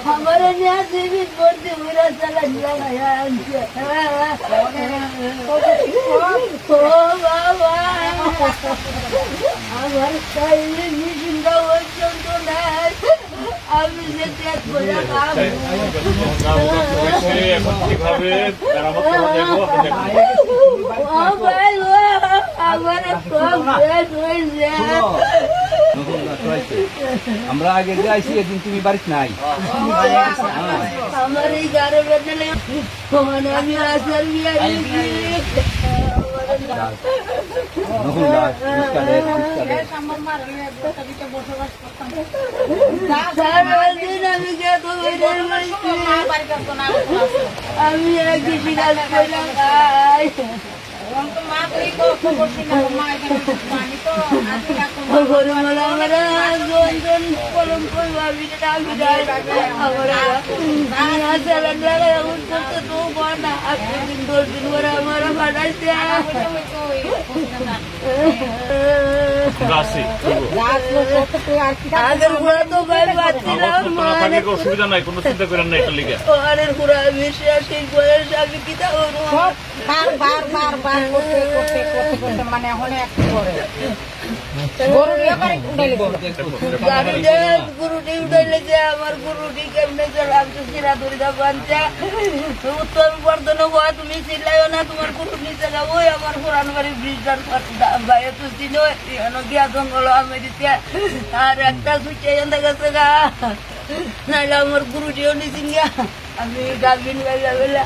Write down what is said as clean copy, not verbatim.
हमारे यहाँ से भी बोलते मेरा चला लगाया बाबा हमारे साइले भी जिंदा बच्चों तो नहीं अब इसे त्याग बोला काम আমরা আগে যাইছি একদিন তুমি বাড়িতে নাই আমার এই গারে বেদলে মানে আমি আসার বিয়া আমি একদিন কাজ করলাম অসুবিধা নাই, কোনো চিন্তা করেন না এটা লিগে মানে গুরুটি উঠাইলে যে আমার গুরুটি কেমনে চলাম চিরা ধরিদা বাঞ্চা উত্তর বর্ধন হওয়া তুমি চিল্লাইও না তোমার গুরুটি চালা ওই আমার পুরান বাড়ি ব্রিজটার বাইরে তো চিনো গিয়া জঙ্গল আমি দিতে আর একটা সুইচে গেছে গা নাইলে আমার গুরুটিও নিচিন গিয়া আমি গাভিন বেলা